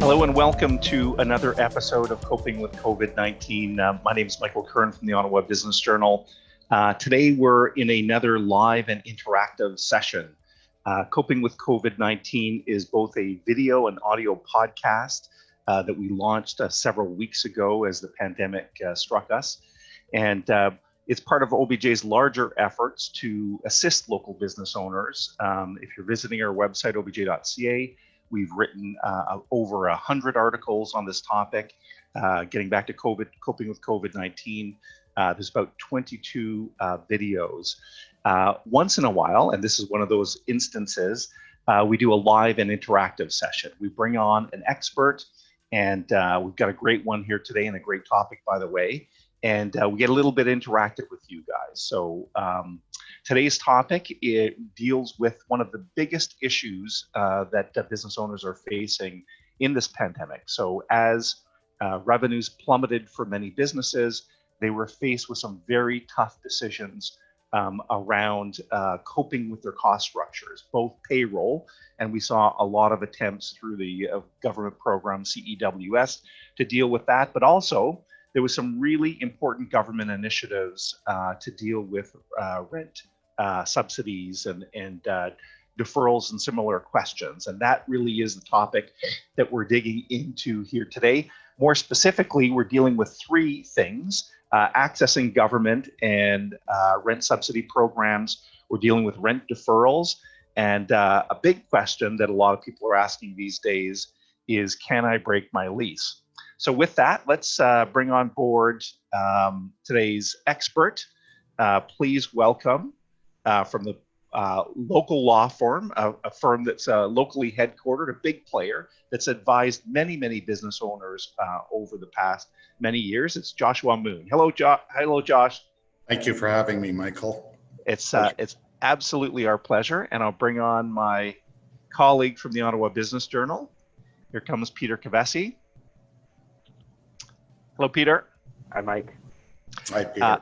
Hello and welcome to another episode of Coping with COVID-19. My name is Michael Curran from the Ottawa Business Journal. Today we're in another live and interactive session. Coping with COVID-19 is both a video and audio podcast that we launched several weeks ago as the pandemic struck us. And it's part of OBJ's larger efforts to assist local business owners. If you're visiting our website, obj.ca, we've written over 100 articles on this topic, getting back to coping with COVID-19. There's about 22 videos. Once in a while, and this is one of those instances, we do a live and interactive session. We bring on an expert, and we've got a great one here today and a great topic, by the way. And we get a little bit interactive with you guys. So today's topic, it deals with one of the biggest issues that business owners are facing in this pandemic. So as revenues plummeted for many businesses, they were faced with some very tough decisions around coping with their cost structures, both payroll, and we saw a lot of attempts through the government program CEWS to deal with that, but also there was some really important government initiatives to deal with rent subsidies and deferrals and similar questions. And that really is the topic that we're digging into here today. More specifically, we're dealing with three things: accessing government and rent subsidy programs. We're dealing with rent deferrals. And a big question that a lot of people are asking these days is, can I break my lease? So with that, let's bring on board today's expert. Please welcome from the local law firm, a firm that's locally headquartered, a big player that's advised many, many business owners over the past many years. It's Joshua Moon. Hello, Josh. Thank you for having me, Michael. It's absolutely our pleasure. And I'll bring on my colleague from the Ottawa Business Journal. Here comes Peter Kavesi. Hello, Peter. Hi, Mike. Hi, Peter. Hi,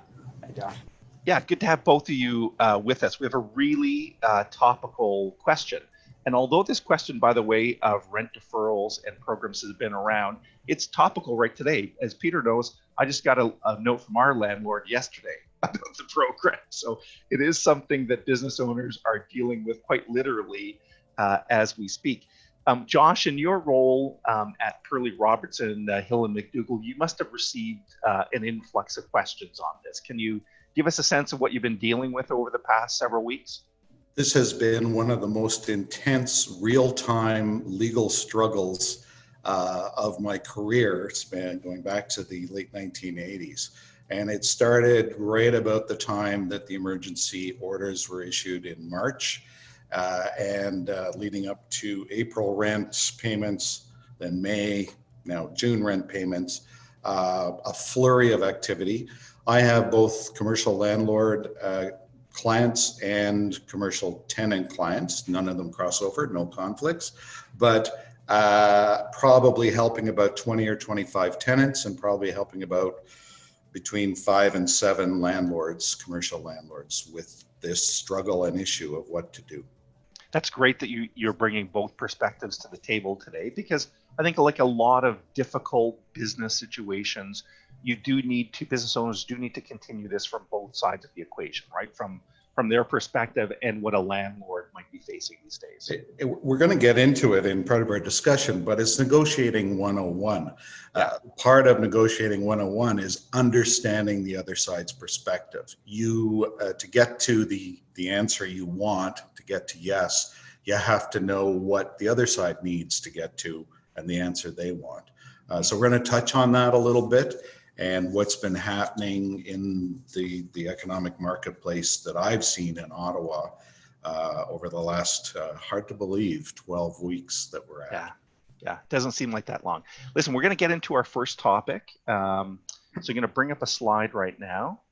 Josh. Yeah, good to have both of you with us. We have a really topical question. And although this question, by the way, of rent deferrals and programs has been around, it's topical right today. As Peter knows, I just got a note from our landlord yesterday about the program. So it is something that business owners are dealing with quite literally as we speak. Josh, in your role at Curley Robertson, Hill and McDougall, you must have received an influx of questions on this. Can you give us a sense of what you've been dealing with over the past several weeks? This has been one of the most intense real-time legal struggles of my career span, going back to the late 1980s. And it started right about the time that the emergency orders were issued in March. And leading up to April rent payments, then May, now June rent payments, a flurry of activity. I have both commercial landlord clients and commercial tenant clients. None of them cross over, no conflicts, but probably helping about 20 or 25 tenants and probably helping about between 5 and 7 landlords, commercial landlords, with this struggle and issue of what to do. That's great that you're bringing both perspectives to the table today, because I think, like a lot of difficult business situations, business owners do need to continue this from both sides of the equation, right? From their perspective and what a landlord might be facing these days. We're going to get into it in part of our discussion, but it's negotiating 101. Part of negotiating 101 is understanding the other side's perspective. To get to the answer you want, to get to yes, you have to know what the other side needs to get to and the answer they want. So we're going to touch on that a little bit and what's been happening in the economic marketplace that I've seen in Ottawa over the last, hard to believe, 12 weeks that we're at. Yeah, it doesn't seem like that long. Listen, we're going to get into our first topic. So I'm going to bring up a slide right now.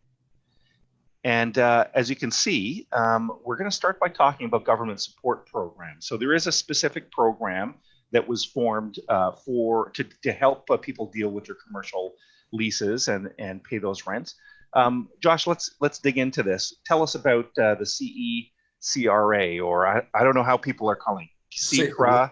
And as you can see, we're going to start by talking about government support programs. So there is a specific program that was formed to help people deal with their commercial leases and pay those rents. Josh, let's dig into this. Tell us about the CECRA, or I don't know how people are calling Secra.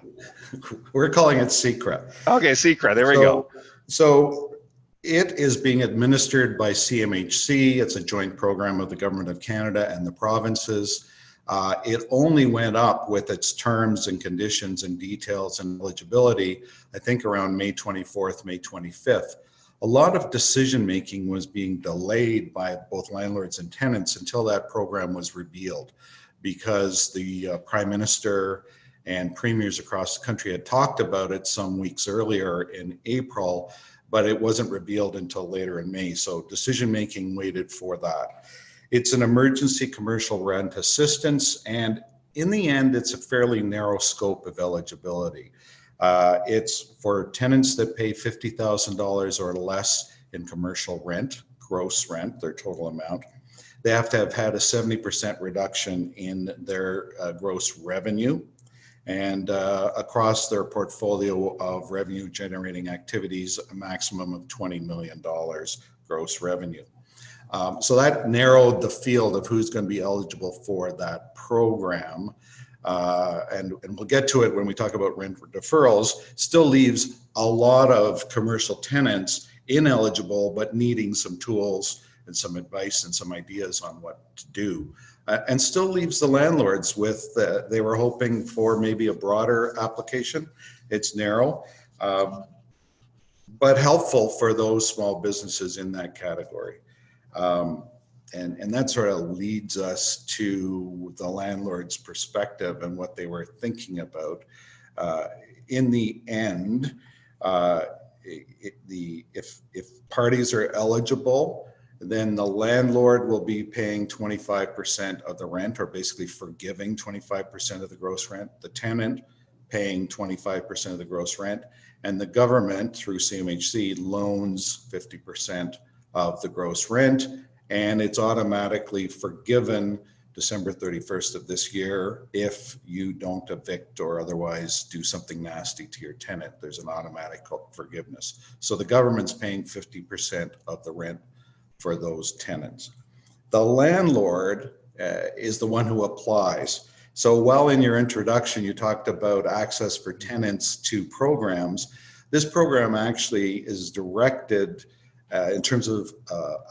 We're calling it Secra. Okay, Secra. There we go. So it is being administered by CMHC. It's a joint program of the Government of Canada and the provinces. It only went up with its terms and conditions and details and eligibility, I think around May 24th, May 25th. A lot of decision making was being delayed by both landlords and tenants until that program was revealed, because the Prime Minister and premiers across the country had talked about it some weeks earlier in April, but it wasn't revealed until later in May. So decision making waited for that. It's an emergency commercial rent assistance, and in the end, it's a fairly narrow scope of eligibility. It's for tenants that pay $50,000 or less in commercial rent, gross rent, their total amount. They have to have had a 70% reduction in their gross revenue, and across their portfolio of revenue generating activities, a maximum of $20 million gross revenue. So that narrowed the field of who's going to be eligible for that program. And we'll get to it when we talk about rent deferrals. Still leaves a lot of commercial tenants ineligible, but needing some tools and some advice and some ideas on what to do. And still leaves the landlords with, they were hoping for maybe a broader application. It's narrow, but helpful for those small businesses in that category. And that sort of leads us to the landlord's perspective and what they were thinking about. In the end, if parties are eligible, then the landlord will be paying 25% of the rent, or basically forgiving 25% of the gross rent, the tenant paying 25% of the gross rent, and the government through CMHC loans 50% of the gross rent, and it's automatically forgiven December 31st of this year if you don't evict or otherwise do something nasty to your tenant. There's an automatic forgiveness. So the government's paying 50% of the rent for those tenants. The landlord is the one who applies. So while in your introduction you talked about access for tenants to programs, this program actually is directed in terms of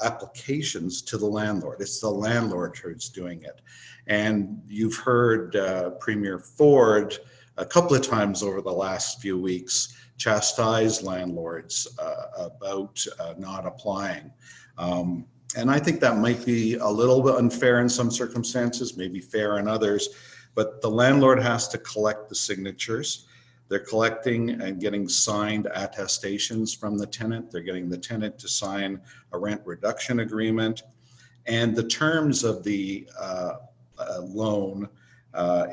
applications to the landlord. It's the landlord who's doing it. And you've heard Premier Ford a couple of times over the last few weeks chastise landlords about not applying. And I think that might be a little bit unfair in some circumstances, maybe fair in others, but the landlord has to collect the signatures. They're collecting and getting signed attestations from the tenant. They're getting the tenant to sign a rent reduction agreement. And the terms of the loan are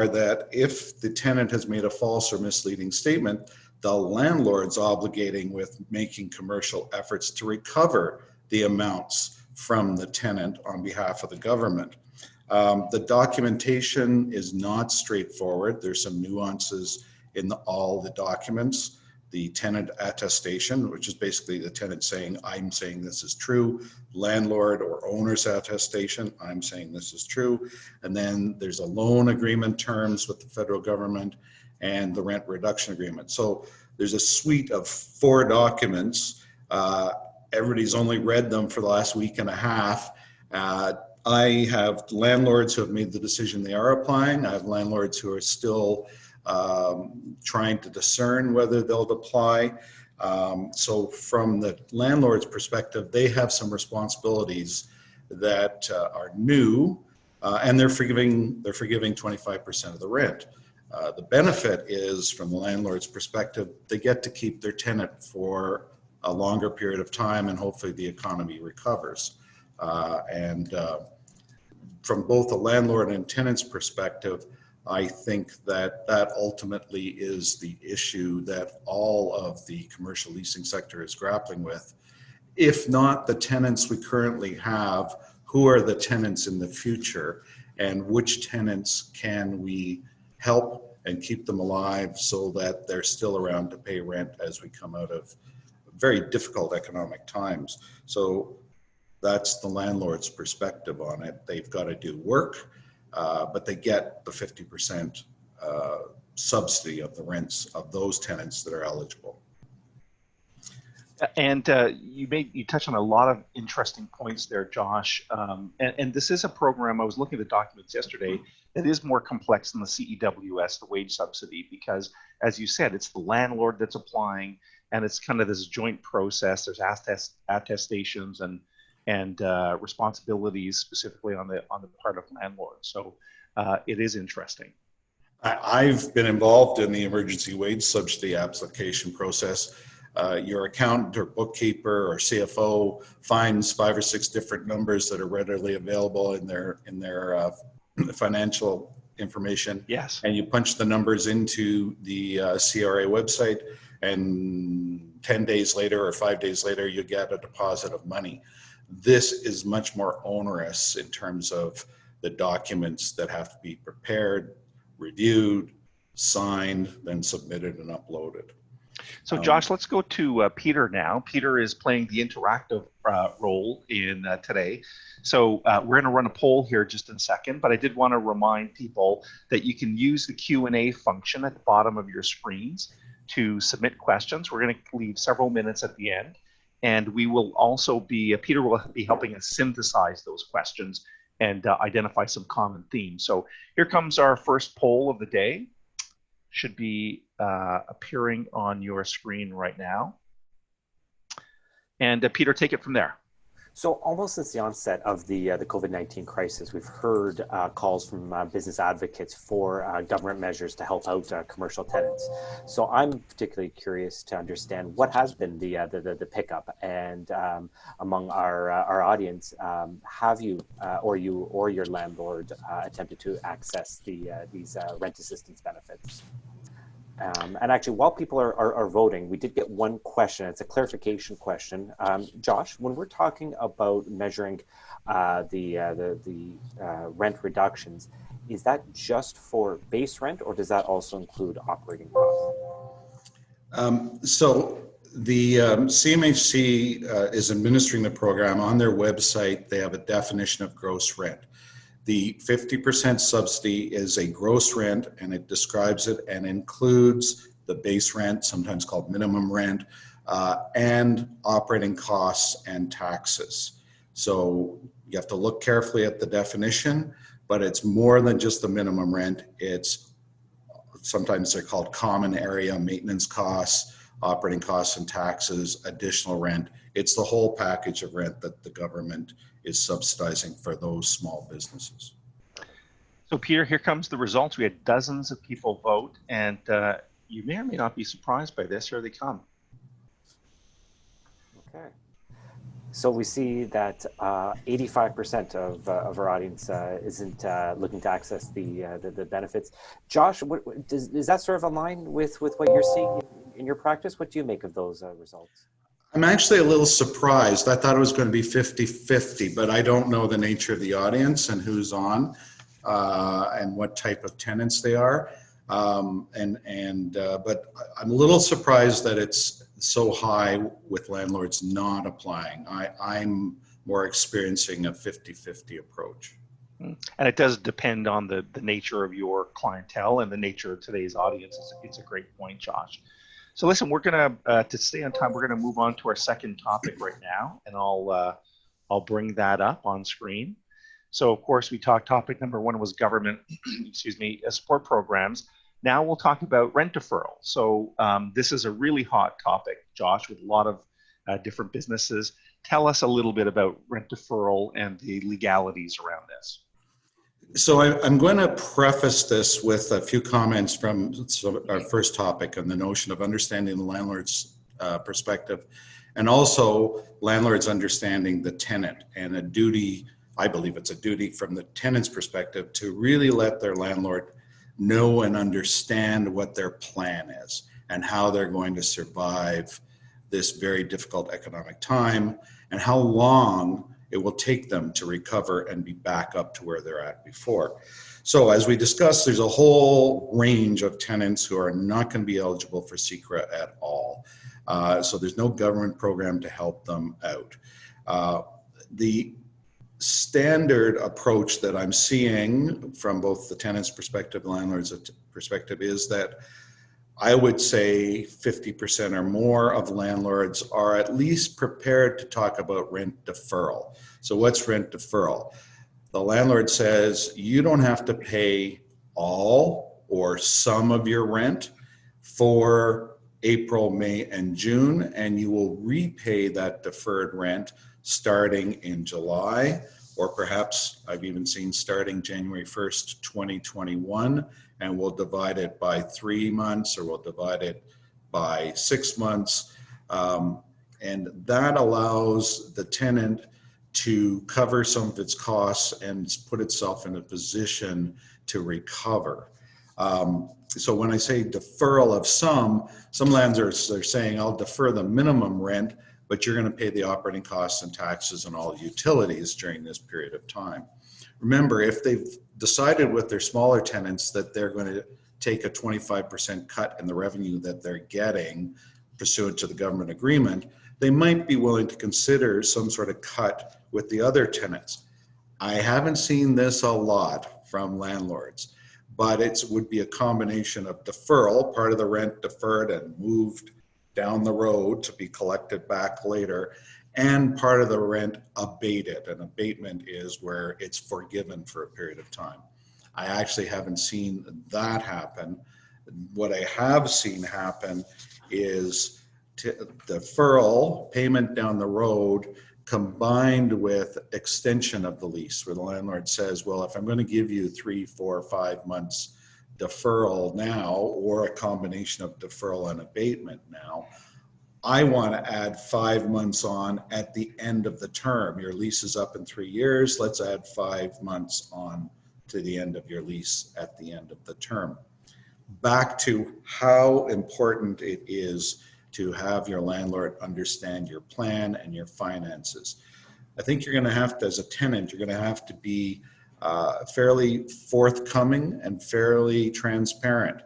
that if the tenant has made a false or misleading statement, the landlord's obligating with making commercial efforts to recover the amounts from the tenant on behalf of the government. The documentation is not straightforward. There's some nuances in all the documents. The tenant attestation, which is basically the tenant saying, I'm saying this is true. Landlord or owner's attestation, I'm saying this is true. And then there's a loan agreement terms with the federal government and the rent reduction agreement. So there's a suite of 4 documents. Everybody's only read them for the last week and a half. I have landlords who have made the decision they are applying. I have landlords who are still trying to discern whether they'll apply. So from the landlord's perspective, they have some responsibilities that are new, and they're forgiving 25% of the rent. The benefit is, from the landlord's perspective, they get to keep their tenant for a longer period of time, and hopefully the economy recovers. From both the landlord and tenant's perspective, I think that that ultimately is the issue that all of the commercial leasing sector is grappling with. If not the tenants we currently have, who are the tenants in the future, and which tenants can we help and keep them alive so that they're still around to pay rent as we come out of very difficult economic times. So that's the landlord's perspective on it. They've got to do work, but they get the 50% subsidy of the rents of those tenants that are eligible. And you touched on a lot of interesting points there, Josh. And this is a program, I was looking at the documents yesterday, that is more complex than the CEWS, the wage subsidy, because as you said, it's the landlord that's applying, and it's kind of this joint process. There's attestations and responsibilities specifically on the part of landlords. So it is interesting. I've been involved in the emergency wage subsidy application process. Your accountant or bookkeeper or CFO finds 5 or 6 different numbers that are readily available in their financial information. Yes. And you punch the numbers into the CRA website, and 10 days later or 5 days later, you get a deposit of money. This is much more onerous in terms of the documents that have to be prepared, reviewed, signed, then submitted and uploaded. So Josh, let's go to Peter now. Peter is playing the interactive role in today. So we're going to run a poll here just in a second, but I did want to remind people that you can use the Q&A function at the bottom of your screens to submit questions. We're going to leave several minutes at the end, and we will also be, Peter will be helping us synthesize those questions and identify some common themes. So here comes our first poll of the day. Should be appearing on your screen right now. And Peter, take it from there. So almost since the onset of the COVID-19 crisis, we've heard calls from business advocates for government measures to help out commercial tenants. So I'm particularly curious to understand what has been the pickup, and among our audience, have you or your landlord attempted to access these rent assistance benefits? And actually, while people are voting, we did get one question. It's a clarification question. Josh, when we're talking about measuring the rent reductions, is that just for base rent, or does that also include operating costs? So the CMHC is administering the program. On their website, they have a definition of gross rent. The 50% subsidy is a gross rent, and it describes it and includes the base rent, sometimes called minimum rent, and operating costs and taxes. So you have to look carefully at the definition, but it's more than just the minimum rent. It's sometimes they're called common area maintenance costs, operating costs and taxes, additional rent. It's the whole package of rent that the government is subsidizing for those small businesses. So Peter, here comes the results. We had dozens of people vote, and you may or may not be surprised by this. Here they come. Okay. So we see that 85% of our audience isn't looking to access the benefits. Josh, is that sort of aligned with what you're seeing in your practice? What do you make of those results? I'm actually a little surprised. I thought it was going to be 50-50, but I don't know the nature of the audience and who's on and what type of tenants they are. But I'm a little surprised that it's so high with landlords not applying. I'm more experiencing a 50-50 approach. And it does depend on the nature of your clientele and the nature of today's audience. It's a great point, Josh. So listen, we're gonna to stay on time, we're gonna move on to our second topic right now, and I'll bring that up on screen. So of course we talked, topic number one was government, excuse me, support programs. Now we'll talk about rent deferral. So this is a really hot topic, Josh, with a lot of different businesses. Tell us a little bit about rent deferral and the legalities around this. So I'm going to preface this with a few comments from our first topic on the notion of understanding the landlord's perspective, and also landlords understanding the tenant, and a duty, I believe it's a duty from the tenant's perspective to really let their landlord know and understand what their plan is and how they're going to survive this very difficult economic time, and how long it will take them to recover and be back up to where they're at before. So as we discussed, there's a whole range of tenants who are not going to be eligible for CECRA at all. So there's no government program to help them out. The standard approach that I'm seeing from both the tenant's perspective and landlord's perspective is that I would say 50% or more of landlords are at least prepared to talk about rent deferral. So what's rent deferral? The landlord says you don't have to pay all or some of your rent for April, May, and June, and you will repay that deferred rent starting in July, or perhaps I've even seen starting January 1st, 2021, and we'll divide it by 3 months, or we'll divide it by 6 months. And that allows the tenant to cover some of its costs and put itself in a position to recover. So when I say deferral of some landlords are saying, I'll defer the minimum rent, but you're going to pay the operating costs and taxes and all utilities during this period of time. Remember, if they've decided with their smaller tenants that they're going to take a 25% cut in the revenue that they're getting pursuant to the government agreement, they might be willing to consider some sort of cut with the other tenants. I haven't seen this a lot from landlords, but it would be a combination of deferral, part of the rent deferred and moved down the road to be collected back later, and part of the rent abated. An abatement is where it's forgiven for a period of time. I actually haven't seen that happen. What I have seen happen is deferral, payment down the road, combined with extension of the lease, where the landlord says, well, if I'm going to give you 3, 4, 5 months deferral now, or a combination of deferral and abatement now, I want to add 5 months on at the end of the term. Your lease is up in 3 years. Let's add 5 months on to the end of your lease at the end of the term. Back to how important it is to have your landlord understand your plan and your finances. I think you're going to have to, as a tenant, you're going to have to be fairly forthcoming and fairly transparent.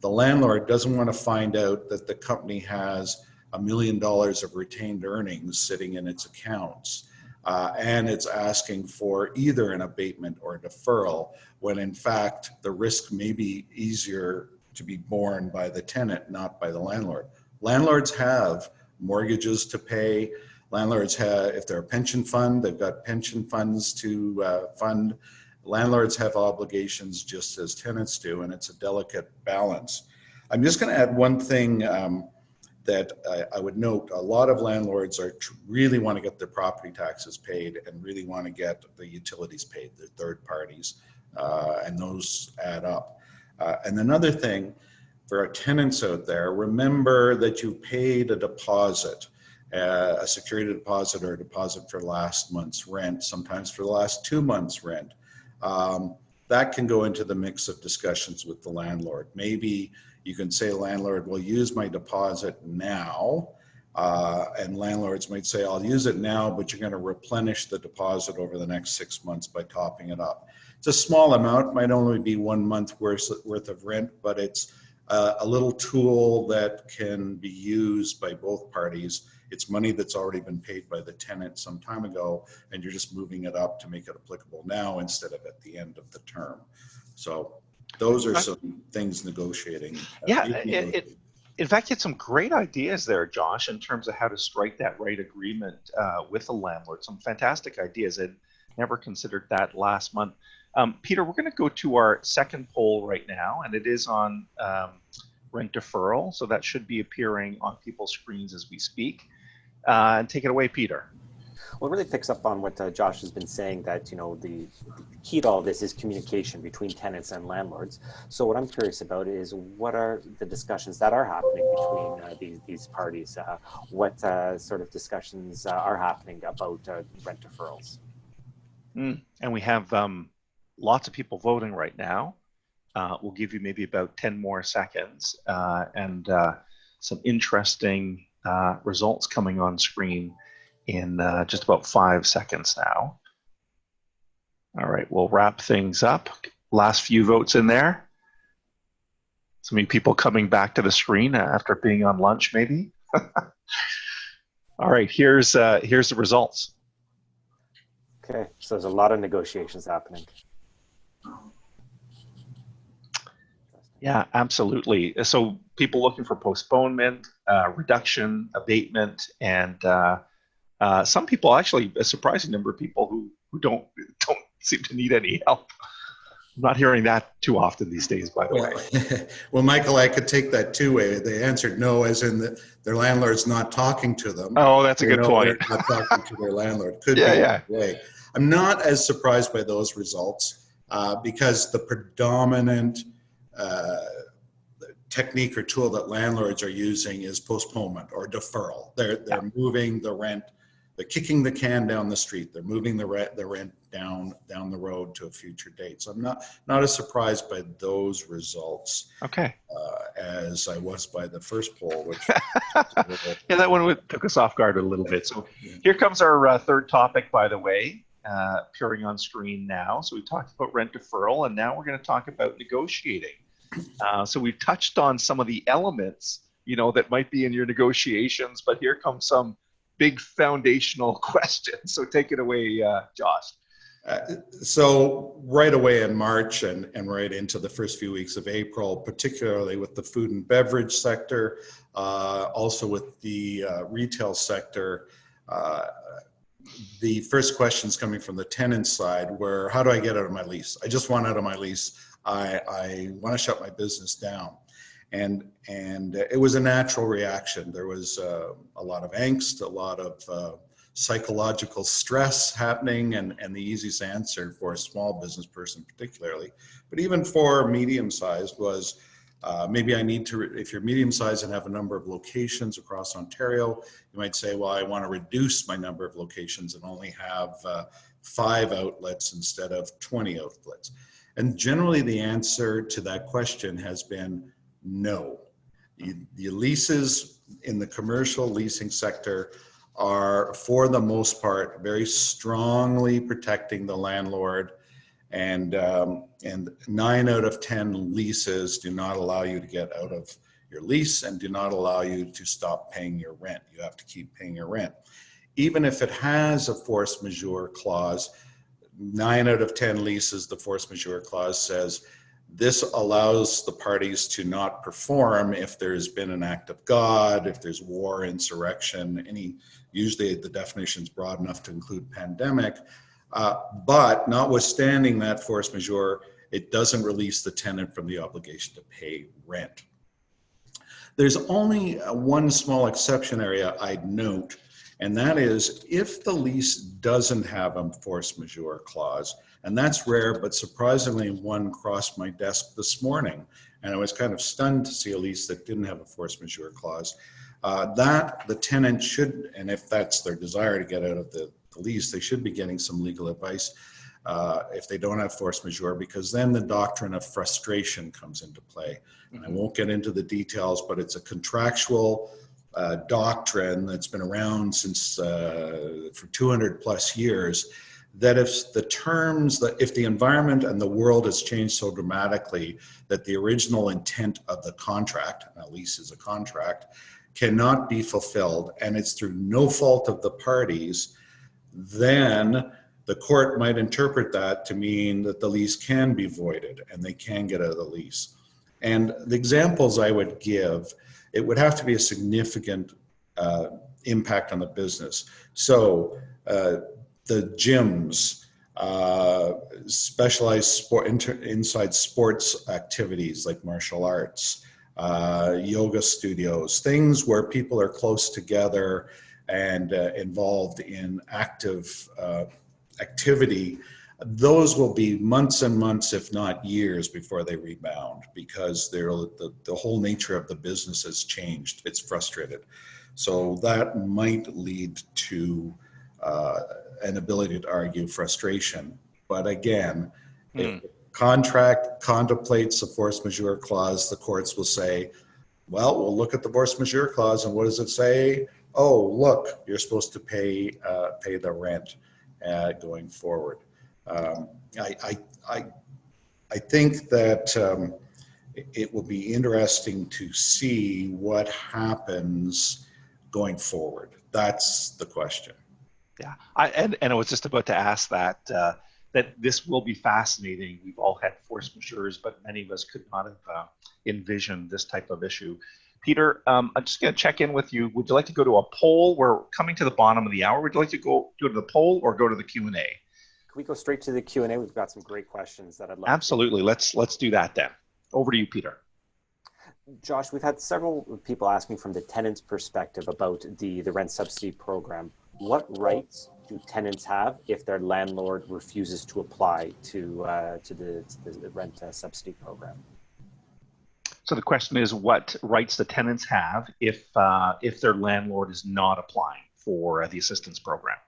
The landlord doesn't want to find out that the company has $1 million of retained earnings sitting in its accounts, and it's asking for either an abatement or a deferral, when in fact the risk may be easier to be borne by the tenant, not by the landlord. Landlords have mortgages to pay. Landlords have, if they're a pension fund, they've got pension funds to fund. Landlords have obligations just as tenants do, and it's a delicate balance. I'm just going to add one thing that I would note. A lot of landlords really want to get their property taxes paid and really want to get the utilities paid, the third parties, and those add up. And another thing, for our tenants out there, remember that you've paid a deposit, a security deposit or a deposit for last month's rent, sometimes for the last 2 months' rent. That can go into the mix of discussions with the landlord. Maybe you can say, landlord, will use my deposit now, and landlords might say, I'll use it now, but you're going to replenish the deposit over the next 6 months by topping it up. It's a small amount, might only be 1 month worth of rent, but it's a little tool that can be used by both parties. It's money that's already been paid by the tenant some time ago, and you're just moving it up to make it applicable now instead of at the end of the term. So those are some things negotiating. Yeah, in fact, it's some great ideas there, Josh, in terms of how to strike that right agreement with a landlord. Some fantastic ideas. I'd never considered that last month. Peter, we're going to go to our second poll right now, and it is on rent deferral. So that should be appearing on people's screens as we speak. And take it away, Peter. Well, it really picks up on what Josh has been saying, that, you know, the key to all this is communication between tenants and landlords. So what I'm curious about is, what are the discussions that are happening between these parties? What sort of discussions are happening about rent deferrals? And we have lots of people voting right now. We'll give you maybe about 10 more seconds, and some interesting results coming on screen in just about 5 seconds now. All right, we'll wrap things up. Last few votes in there. So many people coming back to the screen after being on lunch, maybe. All right, here's the results. Okay, so there's a lot of negotiations happening. Yeah, absolutely. So people looking for postponement, reduction, abatement, and some people, actually a surprising number of people who don't seem to need any help. I'm not hearing that too often these days, by the way. Well, Michael, I could take that two ways. They answered no, as in that their landlord's not talking to them. Oh, that's a Or good no, point. they're not talking to their landlord. Could Yeah, be yeah. either way. I'm not as surprised by those results because the predominant technique or tool that landlords are using is postponement or deferral. They're moving the rent. They're kicking the can down the street. They're moving the rent down the road to a future date. So I'm not as surprised by those results Okay. as I was by the first poll, which Yeah, that one took us off guard a little bit. So here comes our third topic, by the way, appearing on screen now. So we talked about rent deferral, and now we're going to talk about negotiating. So we've touched on some of the elements, that might be in your negotiations, but here comes some big foundational questions. So take it away, Josh. So right away in March and right into the first few weeks of April, particularly with the food and beverage sector, also with the retail sector, the first questions coming from the tenant side were, how do I get out of my lease? I just want out of my lease. I want to shut my business down. And it was a natural reaction. There was a lot of angst, a lot of psychological stress happening, and the easiest answer for a small business person particularly, but even for medium-sized, was maybe I need to, if you're medium-sized and have a number of locations across Ontario, you might say, well, I want to reduce my number of locations and only have 5 outlets instead of 20 outlets. And generally the answer to that question has been no. The leases in the commercial leasing sector are, for the most part, very strongly protecting the landlord, and 9 out of 10 leases do not allow you to get out of your lease and do not allow you to stop paying your rent. You have to keep paying your rent. Even if it has a force majeure clause, 9 out of 10 leases, the force majeure clause says this allows the parties to not perform if there's been an act of God, if there's war, insurrection, usually the definition is broad enough to include pandemic, but notwithstanding that force majeure, it doesn't release the tenant from the obligation to pay rent. There's only one small exception area I'd note, and that is if the lease doesn't have a force majeure clause, and that's rare, but surprisingly one crossed my desk this morning, and I was kind of stunned to see a lease that didn't have a force majeure clause, that the tenant should, and if that's their desire to get out of the lease, they should be getting some legal advice if they don't have force majeure, because then the doctrine of frustration comes into play. And I won't get into the details, but it's a contractual doctrine that's been around since for 200 plus years, that if the environment and the world has changed so dramatically that the original intent of the contract, and a lease is a contract, cannot be fulfilled, and it's through no fault of the parties, then the court might interpret that to mean that the lease can be voided and they can get out of the lease. And the examples I would give, it would have to be a significant impact on the business. So the gyms, specialized inside sports activities like martial arts, yoga studios, things where people are close together and involved in active activity, those will be months and months, if not years, before they rebound, because the whole nature of the business has changed. It's frustrated. So that might lead to an ability to argue frustration. But again, if the contract contemplates a force majeure clause, the courts will say, well, we'll look at the force majeure clause, and what does it say? Oh, look, you're supposed to pay the rent going forward. I think that it will be interesting to see what happens going forward. That's the question. Yeah, and I was just about to ask that that this will be fascinating. We've all had force majeures, but many of us could not have envisioned this type of issue. Peter, I'm just going to check in with you. Would you like to go to a poll? We're coming to the bottom of the hour. Would you like to go to the poll or go to the Q&A? Can we go straight to the Q&A? We've got some great questions that I'd love Absolutely. Let's do that then. Over to you, Peter. Josh, we've had several people asking from the tenant's perspective about the rent subsidy program. What rights do tenants have if their landlord refuses to apply to the rent subsidy program? So the question is, what rights the tenants have if their landlord is not applying for the assistance program?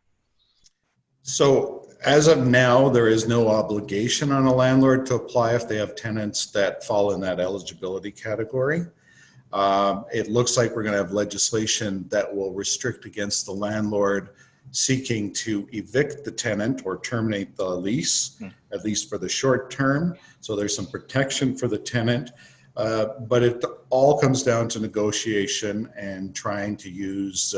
So as of now, there is no obligation on a landlord to apply if they have tenants that fall in that eligibility category. It looks like we're going to have legislation that will restrict against the landlord seeking to evict the tenant or terminate the lease, at least for the short term. So there's some protection for the tenant. But it all comes down to negotiation and trying to use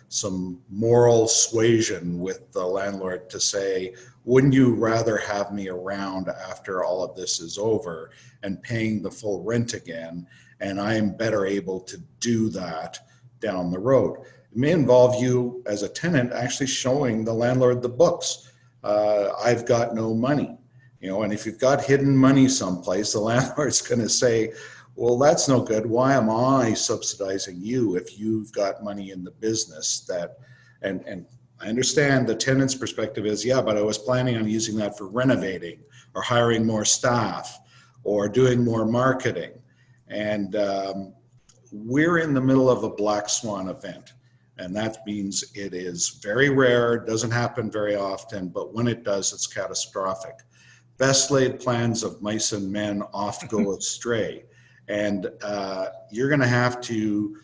some moral suasion with the landlord to say, wouldn't you rather have me around after all of this is over and paying the full rent again? And I'm better able to do that down the road. It may involve you as a tenant actually showing the landlord the books. I've got no money. And if you've got hidden money someplace, the landlord's going to say, well, that's no good. Why am I subsidizing you if you've got money in the business that, and I understand the tenant's perspective is, yeah, but I was planning on using that for renovating or hiring more staff or doing more marketing. And we're in the middle of a black swan event. And that means it is very rare, doesn't happen very often, but when it does, it's catastrophic. Best laid plans of mice and men oft go astray. And you're going to have to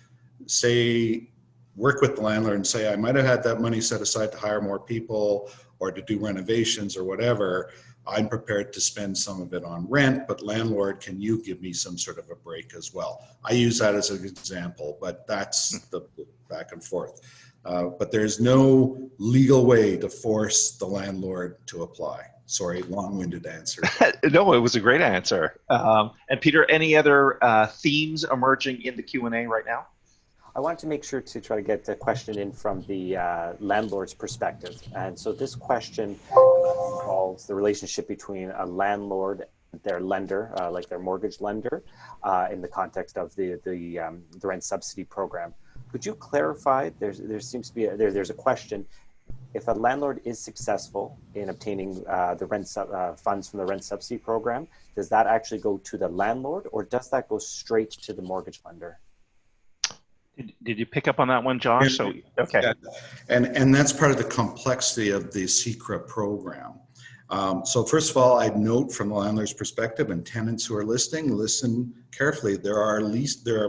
work with the landlord and say, I might have had that money set aside to hire more people or to do renovations or whatever. I'm prepared to spend some of it on rent, but landlord, can you give me some sort of a break as well? I use that as an example, but that's the back and forth. But there's no legal way to force the landlord to apply. Sorry, long-winded answer. No, it was a great answer. And Peter, any other themes emerging in the Q&A right now? I wanted to make sure to try to get the question in from the landlord's perspective. And so this question involves the relationship between a landlord and their lender, like their mortgage lender, in the context of the rent subsidy program. Could you clarify, there seems to be, there's a question, if a landlord is successful in obtaining the rent funds from the rent subsidy program, does that actually go to the landlord or does that go straight to the mortgage lender? Did you pick up on that one, Josh? So, okay. Yeah. And that's part of the complexity of the SECRA program. So first of all, I'd note from the landlord's perspective, and tenants who are listening, listen carefully. There are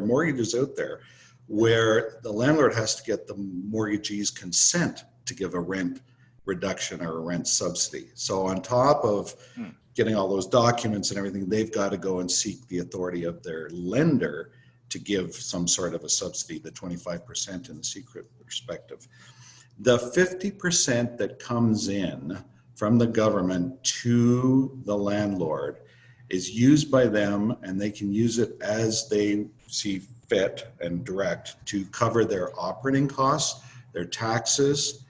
mortgages out there where the landlord has to get the mortgagee's consent to give a rent reduction or a rent subsidy. So on top of getting all those documents and everything, they've got to go and seek the authority of their lender to give some sort of a subsidy, the 25% in the secret perspective. The 50% that comes in from the government to the landlord is used by them, and they can use it as they see fit and direct to cover their operating costs, their taxes.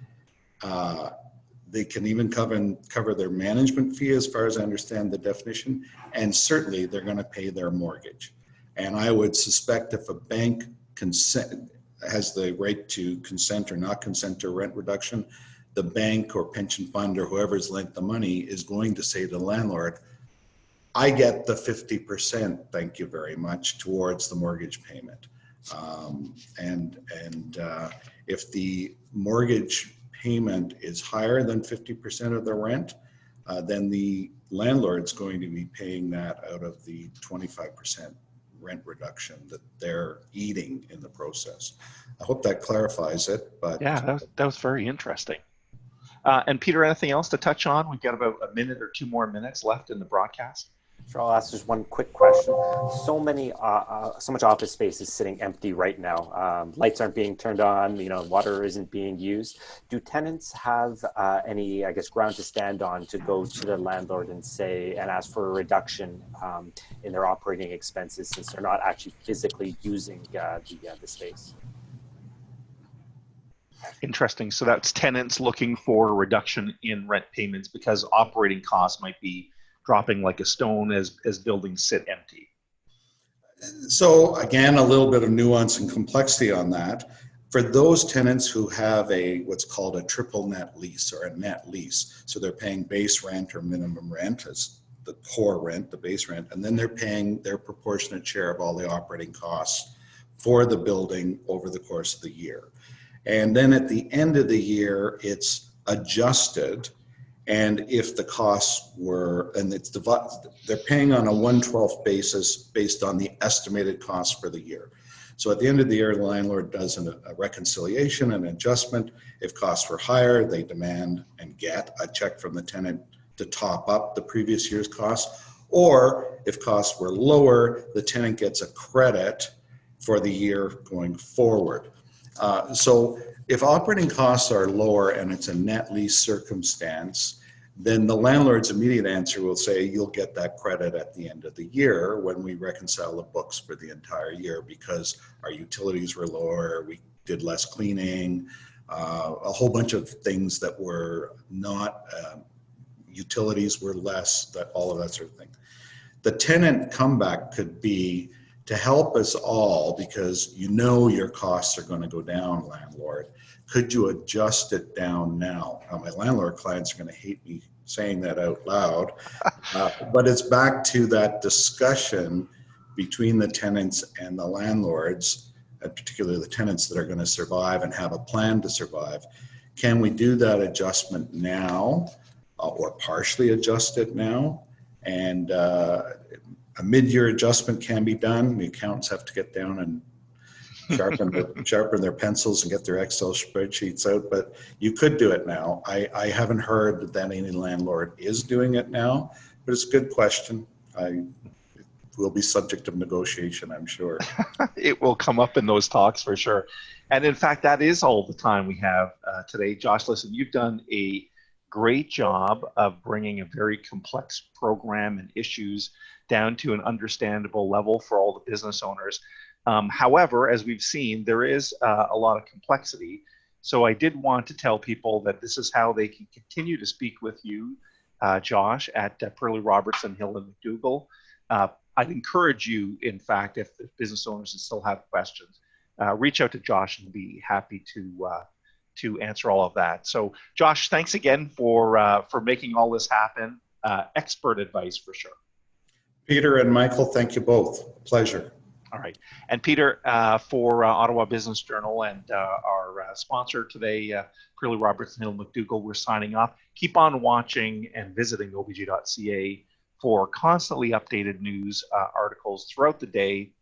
They can even cover their management fee, as far as I understand the definition, and certainly they're going to pay their mortgage. And I would suspect if a bank has the right to consent or not consent to rent reduction, the bank or pension fund or whoever's lent the money is going to say to the landlord, I get the 50%, thank you very much, towards the mortgage payment. If the mortgage payment is higher than 50% of the rent, then the landlord's going to be paying that out of the 25% rent reduction that they're eating in the process. I hope that clarifies it. But yeah, that was very interesting. And Peter, anything else to touch on? We've got about a minute or two more minutes left in the broadcast. Sure, I'll ask just one quick question. So much office space is sitting empty right now. Lights aren't being turned on. Water isn't being used. Do tenants have any, I guess, ground to stand on to go to the landlord and ask for a reduction in their operating expenses since they're not actually physically using the space? Interesting. So that's tenants looking for a reduction in rent payments because operating costs might be dropping like a stone as buildings sit empty. So again, a little bit of nuance and complexity on that. For those tenants who have what's called a triple net lease or a net lease, so they're paying base rent or minimum rent as the core rent, the base rent, and then they're paying their proportionate share of all the operating costs for the building over the course of the year. And then at the end of the year, it's adjusted. And if the costs were, and it's they're paying on a 1/12 basis based on the estimated costs for the year. So at the end of the year, the landlord does a reconciliation, an adjustment. If costs were higher, they demand and get a check from the tenant to top up the previous year's costs. Or if costs were lower, the tenant gets a credit for the year going forward. So if operating costs are lower and it's a net lease circumstance, then the landlord's immediate answer will say, you'll get that credit at the end of the year when we reconcile the books for the entire year because our utilities were lower, we did less cleaning, a whole bunch of things that were not, utilities were less, all of that sort of thing. The tenant comeback could be, to help us all, because your costs are going to go down, landlord, could you adjust it down now? Now, my landlord clients are going to hate me saying that out loud, but it's back to that discussion between the tenants and the landlords, particularly the tenants that are going to survive and have a plan to survive. Can we do that adjustment now or partially adjust it now? And a mid-year adjustment can be done. The accountants have to get down and sharpen their pencils and get their Excel spreadsheets out, but you could do it now. I haven't heard that any landlord is doing it now, but it's a good question. It will be subject of negotiation, I'm sure. It will come up in those talks for sure. And in fact, that is all the time we have today. Josh, listen, you've done a great job of bringing a very complex program and issues down to an understandable level for all the business owners. However, as we've seen, there is a lot of complexity. So I did want to tell people that this is how they can continue to speak with you, Josh, at Perley Robertson, Hill and McDougall. I'd encourage you, in fact, if business owners still have questions, reach out to Josh and be happy to answer all of that. So, Josh, thanks again for making all this happen. Expert advice for sure. Peter and Michael, thank you both. Pleasure. All right. And Peter, for Ottawa Business Journal and our sponsor today, Perley Robertson Hill McDougall, we're signing off. Keep on watching and visiting obg.ca for constantly updated news articles throughout the day.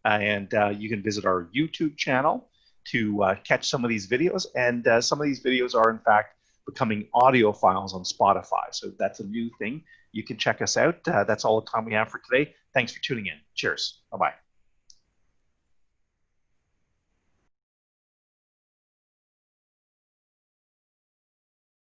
And you can visit our YouTube channel to catch some of these videos. And some of these videos are, in fact, becoming audio files on Spotify. So that's a new thing. You can check us out. That's all the time we have for today. Thanks for tuning in. Cheers. Bye-bye.